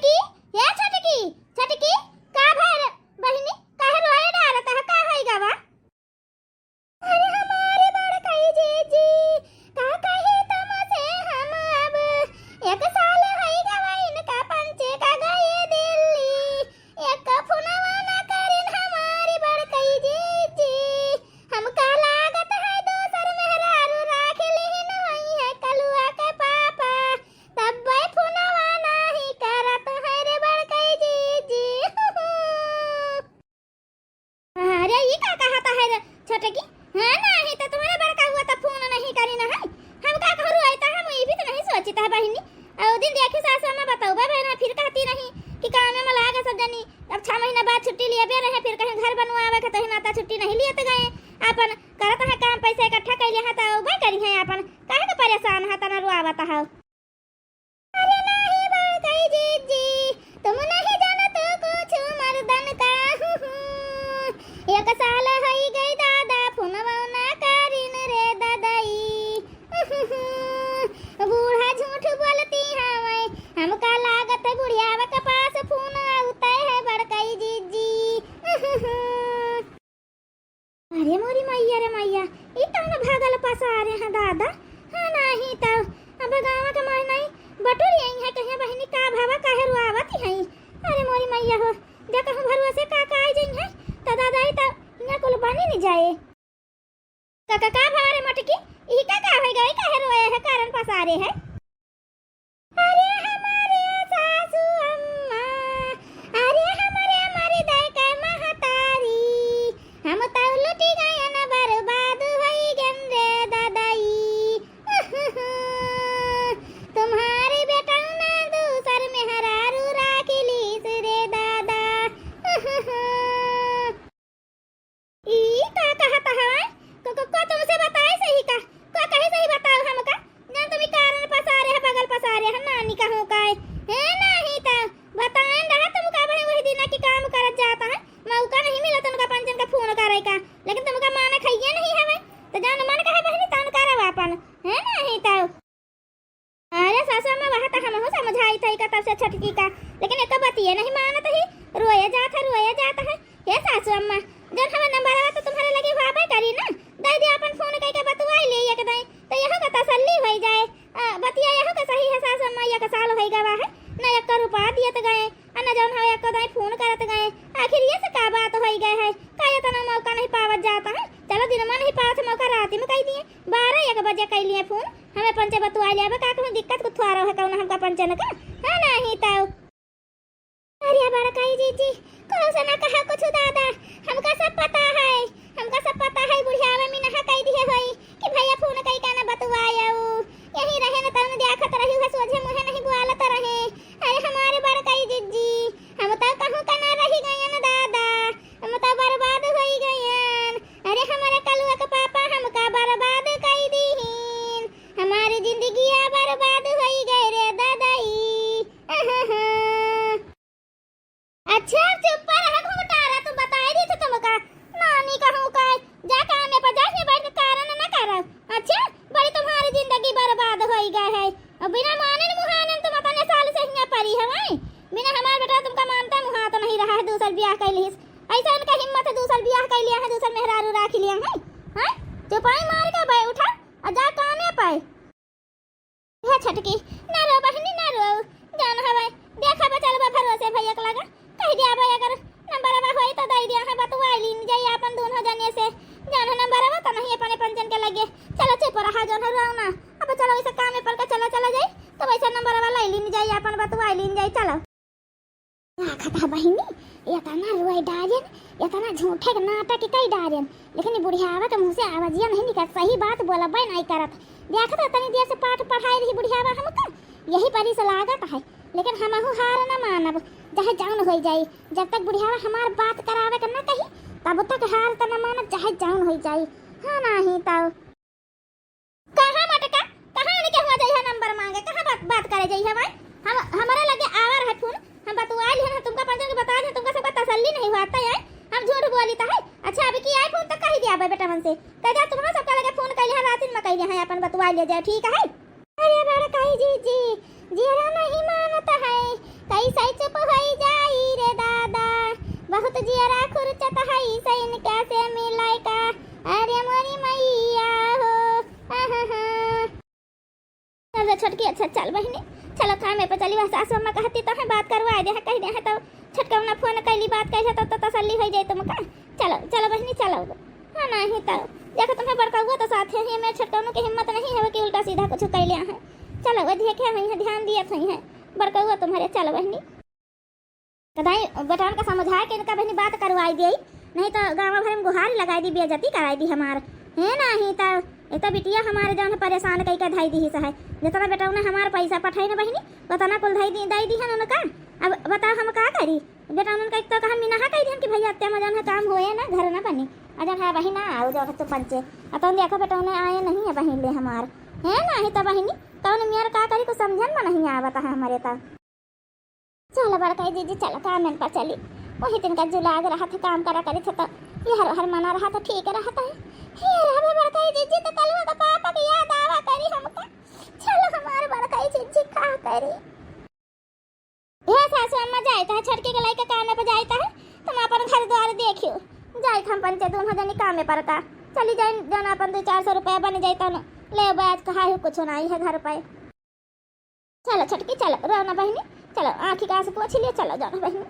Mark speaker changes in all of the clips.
Speaker 1: छटकी, या छटकी, छटकी, का भर बहिनी काहे रोए डालत है, का है गवा? अरे हमारे बड़काई जीजी, का कहे तुमसे हम अब 1 साल है गवा इनका पंचे का गए दिल्ली, एक फोनवा ना करिन हमारी बड़काई जीजी, हमका लागत है दोसर मेहरारू राख लीन वही है कलुआ के पापा, तब भाई फोनवा नाही करत है रे बड़काई जीजी। अरे ये का कहता है रे छटकी? हाँ नहीं तो तुम्हारा बड़का हुआ तो फोन नहीं करी ना है, हम का करू आयता हम ये भी तो नहीं सोचता है बहिनी। और दिन देखे सासू में बताओ बहना फिर कहती नहीं कि काम में लागा सब जनी, अब 6 महीना बाद छुट्टी लिए बे रहे, फिर कहीं घर बनवावे के तो नाता छुट्टी नहीं लिए तो गए अपन करत है काम पैसा इकट्ठा कर लिया तो वही करी है अपन, काहे के परेशान है तना रुआवत है। अरे नहीं बड़काई जीजी, तुम नहीं जानत कुछ मर्दन का, 1 साल हई गई दादा फोनवा ना करिन रे दादाई, बूढ़ा झूठ बोलती हवे, हमका लागत है बुढ़ियावा के पास फोन आउता है बड़काई जीजी। अरे मोरी मैया रे मैया, ई तो न भागल पास आ रहे हैं दादा, हाँ नहीं तो अब गाँव के माय नहीं बटोरी आई है कहीं बहिनी का भावा काहे रुआवत है। अरे मोरी मैया हो, जा कहूं भरुआ से का आई जई है तो दादा ई तो इना कोल बनी नहीं जाए। काका का भारे मटकी, ई का है गई काहे रोए है कारण पास आ रहे है। अरे हमारे सासू अम्मा, अरे हमारे दाई का महतारी, हम तो लुटी गए न बर्बाद होई गन रे दादाई, तुम्हारे बेटा ना दूसर मेहरारू राखी लीस रे दादा। ई का कहता है को तुमसे बताए सही का को कहे सही बताओ हमका, ना तुम कारण पसा रहे बगल पसा रहे हम नानी कहूं काय है नहीं तो बताएं रहा तुमका बड़े वही दिन की काम करत जाता है, मौका नहीं मिला तुमका पंचन का फोन करे का, लेकिन तुमका माने खइए नहीं हवे तो जान मन कहे बहनी तान करवा अपन है नहीं तो। अरे सासू में वहां तक हम हो समझाई थई का तब से छटकी का, लेकिन एक बतिए नहीं मानत ही, रोए जाता है। हे सासू अम्मा जब हमें नंबर आवा तो तुम्हारे लगे वाबे करी ना, दे दे अपन फोन कई के बतवाई ले एक दई तो यहो का तसल्ली हो जाए, बतिया यहो का सही है सासू अम्मा, या का साल हो गवा है ना 1 रुपया दियत गए ना जौन हवे एक दई फोन करत गए, आखिर ये से का बात हो गए है का इतना मौका नहीं पावत जाता है। चलो दिन में नहीं पावत मौका रात में कह दिए 12-1 बजे कह लिए फोन, हमें पंचे बतवा लिया का कहूं दिक्कत कुछ थोड़ा है कौन हमका पंचन का है नहीं तो। अरे बड़काई जीजी कौन से ना कहा कुछ दादा, हमका सब पता है बुढ़ियावा में नहा कह दिए होई कि भैया फोन कई का ना बतवायो, यही रहे ना तन देखत रही है सोझे मुहे नहीं बुआलत रहे। अरे हमारे बड़काई जीजी हम तो कहूं का ना रही गए ना दादा, हम तो बर्बाद होई गए। अरे हमारे कलुआ के पापा हमका बर्बाद कई दीहिन, हमारी जिंदगी बर्बाद होई गई रे दादाई। अच्छा चुप रह घुमटारा, तू बताई दी थी तुमका नानी कहूं का जा काम पर जाके बैठ के कारण ना करो। अच्छा बड़ी तुम्हारी जिंदगी बर्बाद होई गई है, और बिना माने मुहाने तुम अपने साल से हिया परी है, बिना हमार बेटा तुमका मानता मुहा तो नहीं रहा है, दूसर ब्याह कर लीस ऐसा उनका हिम्मत है, दूसर ब्याह कर लिया है, दूसर मेहरारू राख लिया है। हां चुपाई मार के भाई उठा और जा काम पे है। छटकी ना रो बहनी ना रो, जान हवे देखा बचल बा भरोसे भैया के लगा कह दिया भाई अगर नंबर आवा होई तो दे दिया है, बतवाई लीन जाई अपन दोनों जने से, जान नंबर आवा तो नहीं अपने पंचन के लगे। चलो चुप रहा जन रहो ना, अब चलो वैसे काम पर का चला जाई तो वैसे नंबर आवा लाई लीन जाई अपन बतवाई लीन जाई। चलो खता बहिनी ये तना रोई डाजन, ये तना झूठे नाटक कई डाजन, लेकिन बुढ़ियावा के मुंह से आवाजिया नहीं निकल, सही बात बोला भाई नहीं करत। देखत तनी देर से पाठ पढ़ाई रही बुढ़ियावा हमका, यही परी से लागत है, लेकिन हमहु हार न मानब, चाहे जान हो जाई, जब तक बुढ़ियावा हमार बात करावे के ना कही तब तक हार त न मानब, चाहे जान हो जाई। हां नहीं तो कहां मटका कहां ने के हुआ जाई है नंबर मांगे, कहां बात करे जाई है भाई, हम हमारे लगे आवर है फोन, हम बतवाई है तुमका पंचन के बता दे, तुमका सबका तसल्ली नहीं होता है, हम झूठ बोली ता है। अच्छा अभी की आई फोन तक कह दिया बेटा मन से कह जा तुम्हारा सबका लगे फोन कइले है रात में कइले है, अपन बतवाई ले जाए ठीक है। अरे बड़काई जीजी जीरा नहीं मानता है, ऐसा चुप होई जाई रे दादा, बहुत जियरा खुरचत हई सैन कैसे मिलाई का, अरे मोरी मैया हो अरे छोटकी। अच्छा चल बहिनी, चलो काम पे चली। बस सासू अम्मा कहती तो है बात करवा दे, कह दे है तो छोटका ना फोन कैली बात कह तो तसल्ली हो जाए तुमका। चलो चलो बहिनी चलो। हाँ नहीं तो देखो तुम्हें बड़का हुआ तो साथ है, मेरे छोटका की हिम्मत नहीं है कि उल्टा सीधा कुछ कह लिया है। चलो वो देखे हुई है, ध्यान दिया थी है बड़का हुआ तुम्हारे। चलो बहनी कदाई बेटान का समझाए कि इनका बहनी बात करवाई दी, नहीं तो गाँव भर में गुहार लगाई दी, बेइज्जती कराई दी हमार है नहीं तो एक बिटिया हमारे जौन परेशान कई का धाई दी है। जितना बेटा उन्हें हमारा पैसा पठाई ना बहनी उतना कुल धाई दी है उनका। अब बताओ हम का करी बेटा, उनका एक तो कहा मीना कही दी कि भैया अत्या में जौन है काम हुए ना घर ना बनी अजन है बही ना आओ जो तो पंचे अतः देखो बेटा उन्हें आए नहीं है बहन ले हमार है नहीं तो बहनी तो उन्हें मेयर का करी को समझन में नहीं आवता है हमारे तो। चलो बड़का दीदी चलो काम पर चली, वही दिन का जुलाग रहा था काम करा करे थे तो ये हर मना रहा था ठीक रहता है। हमें बड़का दीदी तो कल का पापा की याद आवा करी हमका। चलो हमारे बड़का दीदी का करी ये सासू अम्मा जाता है छटके के लाई के काम पे जाता है, तुम अपन घर द्वार देखियो जाए हम पंचे दोनों जनी काम पर का चली जाए जन अपन 200-400 रुपया बन जाता न ले बैच कहा है कुछ नहीं है घर पे। चलो छटकी चलो रोना बहनी, चलो आँखी का से पोछ लिए चलो जाना बहनी।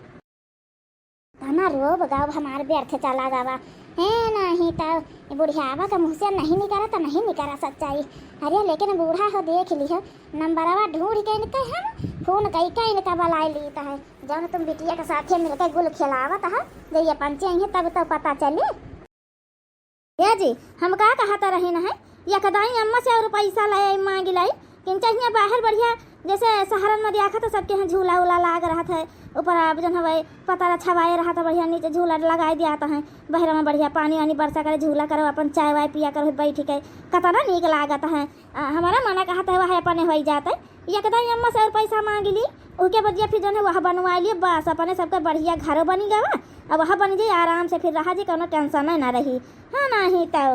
Speaker 1: ताना रो बगाव हमारे व्यर्थ चला जावा है नहीं तो बुढ़ियावा का मुँह से नहीं निकाला तो नहीं निकाला सच्चाई। अरे लेकिन बूढ़ा हो देख लियो नंबरवा ढूंढ के इनका हम फोन कई का इनका बलाई लीता है जब तुम बिटिया के साथ मिलकर गुल खिलावत है जब ये पंचे हैं तब तो पता चले। या जी हम का कहता रहे न है या कदाई अम्मा से और पैसा लाए मांगी लाई किन चाहिए बाहर बढ़िया जैसे सहारन में देखा तो सबके यहाँ झूला उला लाग रहा था, ऊपर आप जन हवाई पता छवाए रहा था बढ़िया, नीचे झूला लगाई दिया था है बहरा में बढ़िया पानी वानी बरसा करे झूला करो अपन चाय वाय पिया करो बैठ के कतना नीक लागत है। हमारा मना कहा था वह अपने हो जाता है या कदाई अम्मा से और पैसा मांग ली उसके बजिया फिर जो है वह बनवा लिए बस अपने सबका बढ़िया घर बनी गवा अब वह बन जाए आराम से फिर रहा जी कोनो टेंशन ना रही। हाँ नहीं तो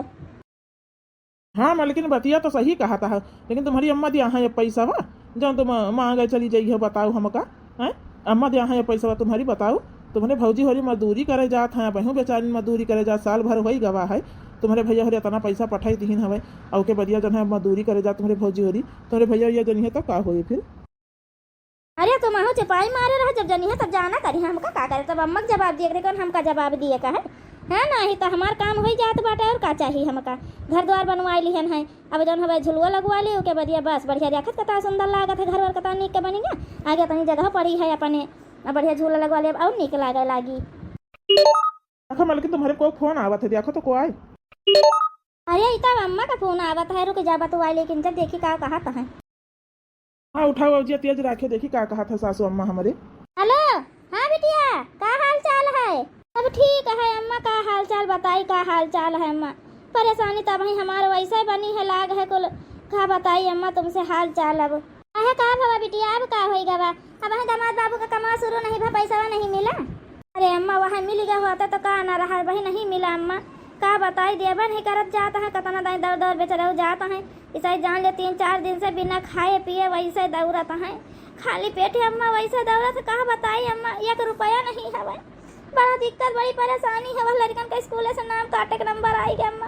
Speaker 2: हाँ मैं लेकिन बतिया तो सही कहा था, लेकिन तुम्हारी अम्मा दिया है ये पैसा वा जब तुम मांगे चली जाइए बताओ हमका है अम्मा दिया है ये पैसा तुम्हारी बताओ। तुम्हारे भौजी हो रही मजदूरी करे जात हैं बहू बेचारी मजदूरी करे जात साल भर वही गवा है, तुम्हारे भैया हो रही इतना पैसा पठाई दीन हवे और के बदिया जन है मजदूरी करे जात तुम्हारे भौजी हो रही तुम्हारे भैया ये जनी है तो का हो फिर।
Speaker 1: अरे तुम आहू चपाई मारे रहा जब जनी है तब जाना करी हमका का करे तब अम्मा जवाब दिए कौन हमका जवाब दिए का है नहीं तो हमार काम हो जात बाटे और का चाहिए हमका घर द्वार बनवाई लिहन है अब जौन हवे झुलुआ लगवा ली के बदिया बस बढ़िया देखत कता सुंदर लागत है घर वर कता नीक के बनी ना आगे तनी जगह पड़ी है अपने बढ़िया झूला लगवा ले और नीक लागे लागी।
Speaker 2: अच्छा मलकिन तुम्हारे को फोन आवत है देखो तो को आए।
Speaker 1: अरे इतना अम्मा का फोन आवत है रुक जा बतवाई लेकिन जब देखी का कहा था।
Speaker 2: हाँ उठाओ जी तेज राखे देखी का कहा था सासू अम्मा हमारे।
Speaker 1: हेलो हाँ बिटिया का हाल चाल है? अब ठीक है अम्मा का हाल चाल बताई का हाल चाल है अम्मा, परेशानी तब ही हमारे वैसे बनी है लाग है कुल का बताई अम्मा तुमसे हाल चाल। अब है का भवा बिटिया अब का होई गवा अब है दामाद बाबू का कमा शुरू नहीं भा पैसा नहीं मिला। अरे अम्मा वहाँ मिल गया हुआ तो का ना रहा वही नहीं मिला अम्मा का बताई देवा नहीं करत जाता है कतना दाई दौड़ दौड़ बेचारा जाता है ऐसा जान ले 3-4 दिन से बिना खाए पिए वैसे दौड़ता है खाली पेट अम्मा वैसे दौड़त कहा बताई अम्मा 1 रुपया नहीं है बड़ा दिक्कत बड़ी परेशानी है। वह लड़कन का स्कूल से नाम काटे के नंबर आई गया अम्मा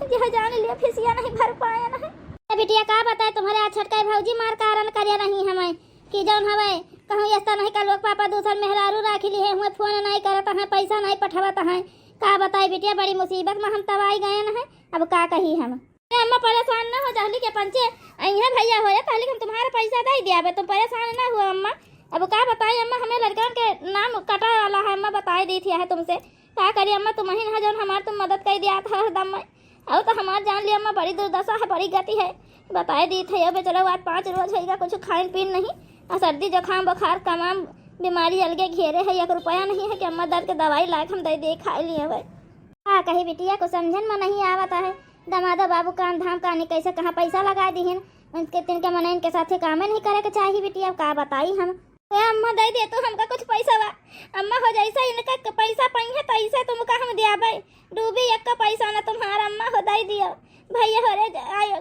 Speaker 1: यह जान लिया फीसिया नहीं भर पाया ना बिटिया का बताए तुम्हारे आज छटका भौजी मार कारण करे नहीं हमें कि जौन हवे कहूँ ऐसा नहीं कर लोग पापा दूसर मेहरारू राख ली है हुए फोन नहीं करता है पैसा नहीं पठावता है का बताए बिटिया बड़ी मुसीबत में हम तबाही गए न है अब का कही हम अम्मा परेशान न हो जहली के पंचे अइहा भैया हो पहले हम तुम्हारा पैसा दे दिया तुम परेशान ना हुआ अम्मा। अब का बताई अम्मा हमें लड़कन के नाम कटा वाला है अम्मा बताई दी थी है तुमसे का करी अम्मा तुम ही ना जौन हमार तुम मदद कर दिया था हरदम में अब तो हमार जान लिया अम्मा बड़ी दुर्दशा है बड़ी गति है बताए दी थी अब चलो आज 5 रोज होगा कुछ खान पीन नहीं और सर्दी जुकाम बुखार तमाम बीमारी अलगे घेरे है 1 रुपया नहीं है कि अम्मा दर्द के दवाई लायक हम दे खा लिए हुए हाँ कही बिटिया को समझन में नहीं आवता है दमादा बाबू काम धाम कहानी कैसे कहाँ पैसा लगा दी है उनके तिनके मन इनके साथ काम नहीं करे के चाहिए बिटिया का बताई हम अम्मा दे दे तो हमका कुछ पैसा वा अम्मा हो जैसा इनका पैसा पाई है तैसे तुमका हम दिया भाई डूबी 1 का पैसा ना तुम्हारा अम्मा हो दे दियो भैया हो रे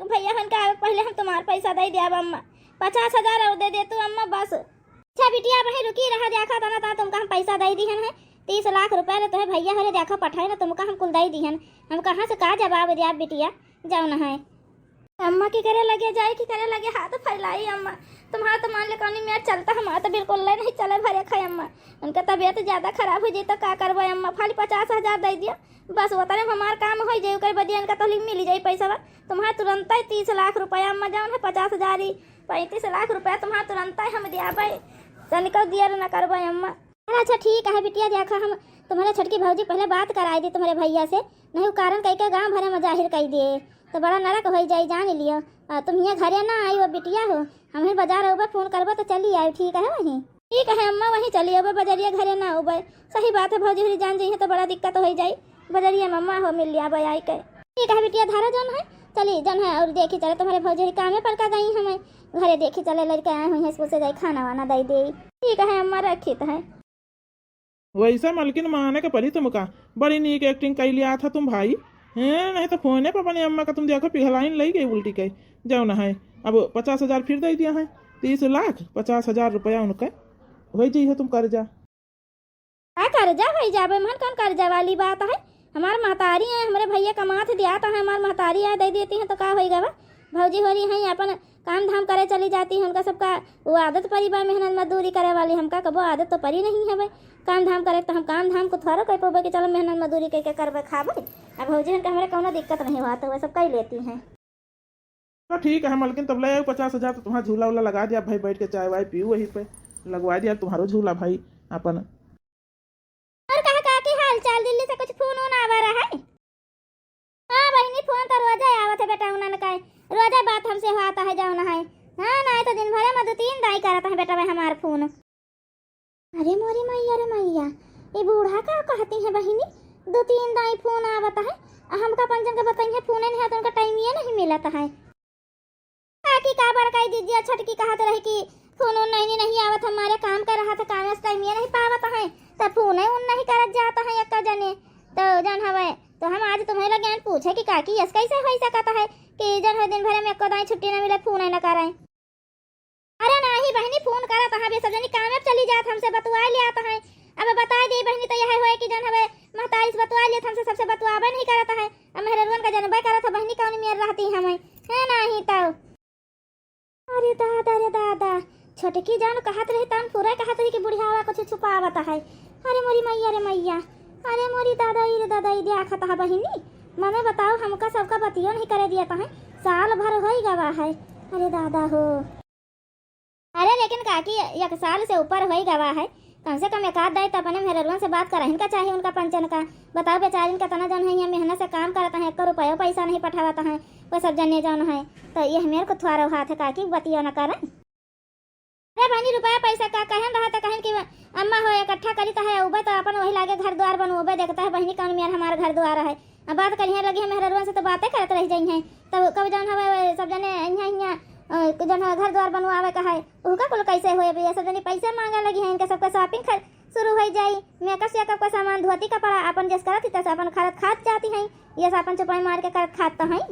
Speaker 1: भैया हम का पहले हम तुम्हारा पैसा दे दिया अम्मा 50,000 और दे दे तू अम्मा बस अच्छा बिटिया भाई रुकी रहा देखा था ना ता तुमका हम पैसा दे दिहन है 30 लाख रुपए ले तोहे भैया हरे देखा पठाए ना तुमका हम कुल दे दिहन हम कहाँ से का जवाब दिया बिटिया जाओ ना है अम्मा की करे लगे जाए की करे लगे हाथ फैलाई अम्मा तुम्हारा तो मान ले कौनी में चलता हमारा तो बिल्कुल नहीं चले भरे खाए अम्मा उनका तबीयत ज्यादा खराब हो जाए तो का करबे अम्मा खाली 50,000 दे दिया बस उतने हमार काम हो जाए कर बदिया इनका तो मिल जाए पैसा तुम्हारा तुरंत ही 30 लाख रुपया अम्मा जाओ है 50,000 ही 35 लाख रुपया तुम्हारा तुरंत ही हम दिया भाई तनिक दिया न करबे अम्मा। अच्छा ठीक है बिटिया देखा हम तुम्हारे छोटकी भौजी पहले बात कराई दी तुम्हारे भैया से नहीं कारण कह के गाँव भरे में जाहिर कर दिए तो बड़ा नरक हो जाए जान लियो तुम यहाँ घरे ना आई वो बिटिया हो हमें बाजार होगा फोन करबो तो चली आई ठीक है वहीं ठीक है अम्मा वहीं चली अब बजरिया घरे ना हो सही बात है भौजी हरी जान जाइए तो बड़ा दिक्कत हो जाए बजरिया मम्मा हो मिल लिया आई के ठीक है बिटिया धारा जौन है चलिए जौन है और देखी चले तुम्हारे भौजी कामे पर का गई हमें घरे देखी चले लड़के आए हुए हैं स्कूल से जाए खाना वाना दे दे ठीक है अम्मा रखी तो है
Speaker 2: वैसा मालकिन माने के परी तुमका बड़ी नीक एक्टिंग कर लिया था तुम भाई हैं नहीं तो फोने पर अपनी अम्मा का तुम देखो पिघलाइन लई गई उल्टी के जाओ ना है अब 50,000 फिर दे दिया है 30 लाख 50,000 रुपया उनका वही जी है तुम कर्जा
Speaker 1: कर्जा भाई जाबे मन कौन कर्जा वाली बात है हमार महतारी है हमारे भैया कमात दिया था हमार महतारी है दे देती है तो का होगा भौजी हो रही है अपन काम धाम करे चली जाती है उनका सबका वो आदत परी बा मेहनत मजदूरी करे वाली हमका कबो आदत तो परी नहीं है भाई काम धाम करे तो हम काम धाम को थोड़ा कह पाबे कि चलो मेहनत मजदूरी करके करबे खाबे अब भौजी का हमारे कोनो दिक्कत नहीं हुआ तो वह सब कर लेती हैं
Speaker 2: तो ठीक है मालकिन तब ले 50,000 तो तुम्हारा झूला उला लगा दिया भाई बैठ के चाय वाय पीऊ वहीं पे लगवा दिया तुम्हारो झूला भाई अपन
Speaker 1: और कहा काकी हाल चाल दिल्ली से कुछ फोन ओन आवा रहा है हां बहनी फोन तो रोजा आवत है बेटा उन्होंने कहे रोजा बात हमसे होता है जाओ ना है हां ना तो दिन भर में 2-3 दाई करता है बेटा भाई हमार फोन अरे मोरी मैया रे मैया ये बूढ़ा का कहती है बहनी 2-3 दाई फोन आवत है हमका पंजन के बताइए फोन नहीं है तो उनका टाइम ये नहीं मिलता है काकी का बड़काई दीजिए छटकी कहत रही कि फोन नहीं आवत हमारे काम कर रहा था काम से टाइम ये नहीं पावत है तो फोन उन नहीं करत जाता है एक जने तो जन हवे तो हम आज तुम्हें लगे पूछे कि काकी ऐसा कैसे हो सकता है कि जन दिन भर में एको दाई छुट्टी न मिले फोन न कराए अरे नहीं बहनी फोन करत है बे सब जनी काम में चली जात हमसे बतवा लिया आता है अब बता दे बहनी तो यह होए कि जन हवे महतारी से बतवा लिया हमसे सबसे बतवाबे नहीं करता है अब मेहरवन का जनबे करत है बहनी कौन मेर रहती हमें है नहीं तो अरे दादा छोटकी जान कहत रही तन पूरा कहत रही कि बुढ़ियावा कुछ छुपावत है अरे मोरी मैया रे मैया अरे मोरी दादा ये देखत है बहनी मने बताओ हमका सबका बतियो नहीं करे दिया है साल भर हो गवा है अरे दादा हो अरे लेकिन काकी 1 साल से ऊपर हो गवा है कम से कम एक आध दाई तो अपने मेहरवन से बात करा इनका चाहिए उनका पंचन का बताओ बेचारी इनका तना जन है यहाँ मेहनत से काम करता है 1 रुपया पैसा नहीं पठावाता है वो सब जने जन है तो ये मेरे को थोड़ा हाथ है काकी बतियो न करें अरे बहनी रुपया पैसा का कहन रहा था कहन कि अम्मा हो इकट्ठा करी तो है उबे तो अपन वही लागे घर द्वार बनोबे देखता है बहनी कौन मेर हमारा घर द्वार है अब बात करिए लगी है मेहरवन से तो बातें करते रह जाई हैं तब कब जन हवे सब जने यहाँ जन घर द्वार बनवावे का है उनका कुल कैसे होए भैया सब जने पैसे मांगे लगी है इनके सबका शॉपिंग शुरू हो जाई मेकअप का सामान धोती कपड़ा अपन जैसे करती तैसे अपन खरीद खात जाती हैं ये सब अपन चुपाई मार के कर खात तो हैं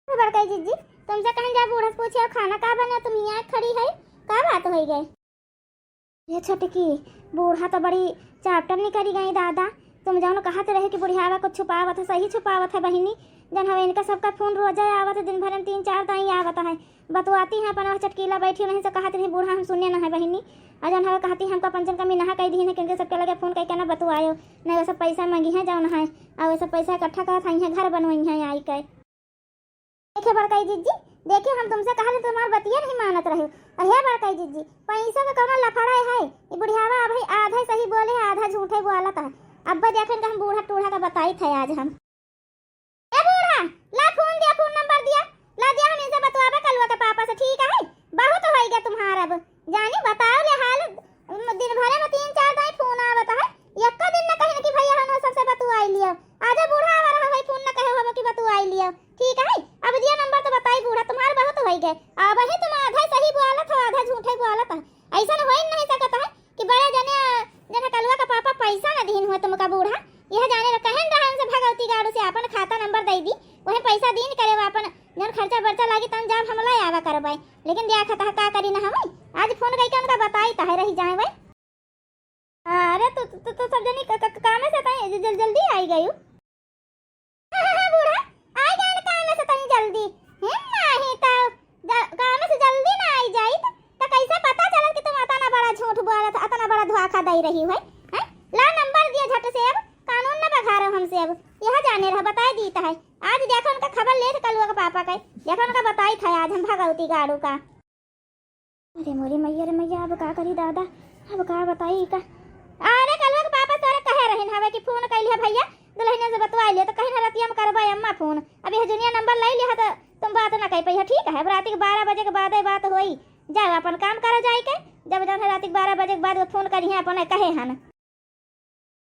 Speaker 1: बड़काई जीजी तुमसे कहीं जा बूढ़ा पूछे खाना का बना तुम यहाँ खड़ी है का बात हो गई ये छोटकी बूढ़ा तो बड़ी चैप्टर नहीं करी गई दादा तुम जानो कहते रहे कि बुढ़ियावा कुछ छुपावत है सही छुपावत है बहनी जन हवे इनका सबका फोन रोजा आवत है दिन भर में 3-4 दाई आवत है बतवाती है अपन चटकीला बैठी नहीं से कहते रही बूढ़ा हम सुने ना है बहनी अजन हवे कहती हमका पंचन कमी नहा कह दी है क्योंकि सबके लगे फोन कह के ना बतवायो नहीं वो सब पैसा मांगी है जाओ ना है और वो सब पैसा इकट्ठा करत है घर बनवाई है आई के देखिए बड़काई जीजी देखिए हम तुमसे कहा तुम्हार बतिया नहीं मानत रहे अरे बड़काई जीजी पैसा में कौन लफड़ा है ये बुढ़ियावा भाई आधा सही बोले आधा झूठे बोलता है अब देखें हम बूढ़ा टूढ़ा का बताई थे आज हम ए बूढ़ा ला फोन दिया फोन नंबर दिया ला दिया हम इनसे बतवाबे कलवा के पापा से ठीक है बहुत हो गया तुम्हारा अब जानी बताओ ले हाल दिन भर में 3-4 दाई फोन आवत है एक दिन न कहे कि भैया हम सबसे बतवाई लियो आजा बूढ़ा आ रहा है फोन न कहे हो कि बतवाई लियो ठीक है अब दिया नंबर तो बताई बूढ़ा तुम्हारा बहुत हो गए अब ही तुम आधा सही बोलत हो आधा झूठे बोलत है ऐसा हो नहीं सकता है कि बड़े जने कलवा का पापा पैसा न दीन हुआ तुमका बूढ़ा यह जाने ला कहन रहा से भगवती गाड़ू से अपन खाता नंबर दे दी वही पैसा दीन करे अपन जन खर्चा बर्चा लागी तन जब हमला आवा करबाई लेकिन दिया खाता का करी ना हमें आज फोन करके उनका बताई काहे रही जाए भाई। अरे तो सब जनी काम से तई जल्दी आई गई हूं। बूढ़ा आई गए काम से तई जल्दी है नहीं तो काम से जल्दी ना आई जाई तो कैसे पता चला कि तुम इतना बड़ा झूठ बोला था, इतना बड़ा धोखा दे रही हो हैं। ला नंबर दिया झट से, अब कानून ना बघारो हमसे, अब यह जाने रहा बताई दीता है। आज देखो उनका खबर ले कल का पापा का देखो उनका बताई था आज हम भगवती गाड़ू का। अरे मोरी मैया रे मैया, अब का करी दादा, अब का बताई का। अरे कल का पापा तोरे कहे रहन हवे कि फोन कैलिया भैया दुल्हनिया से बतवा लिया तो कहीं ना रतिया में करबा अम्मा फोन। अब यह जुनिया नंबर ले लिया तो तुम बात ना कह पाई। ठीक है, रात के 12 बजे के बाद बात होई, जाओ अपन काम करो जाई के। जब जब रात के 12 बजे के बाद फोन करी है अपन कहे हन।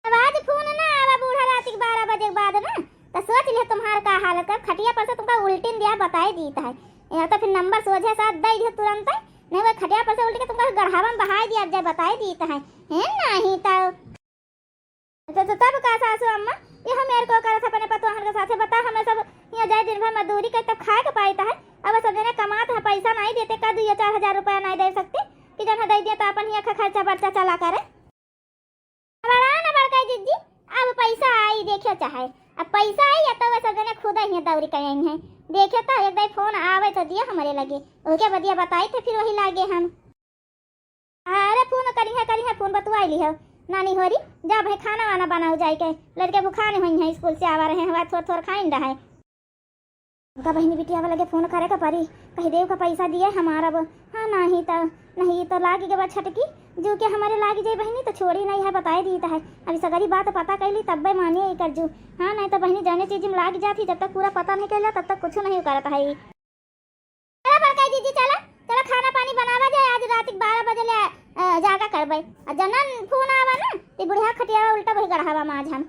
Speaker 1: अब आज फोन ना आवा बूढ़ा रात के 12 बजे के बाद ना तो सोच लिया तुम्हारा का हालत कर। खटिया पर से तुमका उल्टिन दिया बताई दीता है, या तो फिर नंबर सोझे साथ दे दिया तुरंत, नहीं वो खटिया पर से उल्ट के तुमका गढ़ावा में बहाई दिया जब बताई दीता है नहीं तो तब का सासू अम्मा यह मेरे को करत अपने पतोहन के साथे बता। हमें सब यहाँ जाए दिन भर मजदूरी कर तब खाए के पाता है। अब सब जने कमात है, पैसा नहीं देते का 2-4 हजार रुपया नहीं दे सकते कि जन दे दिया तो अपन यहाँ खर्चा बर्चा चला करे। बड़ा ना बड़का जिज्जी, अब पैसा आई देखे चाहे, अब पैसा आई या तो वे सब जने खुद ही दौरी करेंगे हैं। देखे तो एक दिन फोन आवे तो दिया हमारे लगे, ओके बदिया बताई थे फिर वही लागे हम। अरे फोन करी है फोन बतवा ली है नानी होरी, जा भाई खाना वाना बनाओ जाए के, लड़के भूखाने हुई हैं स्कूल से आवा रहे हैं, थोड़ा खाइन रहा है। उनका बहनी बिटिया वाला फोन करे का परी कही देव का पैसा दिए हमारा वो। हाँ नहीं तो लागी के बाद छटकी जो के हमारे लागी जाए बहनी तो छोड़ी नहीं है बताई दी है। अभी सगरी बात पता कैली तब भाई मानिए कर जू। हाँ नहीं तो बहनी जाने चीज में लाग जाती, जब तक पूरा पता नहीं कैला तब तक कुछ नहीं करता है। दीदी चला चला खाना पानी बनावा जाए, आज रात 12 बजे ले जागा करबे। जनन फोन आवा ना ते बुढ़िया खटिया उल्टा वही गढ़ावा में आज हम।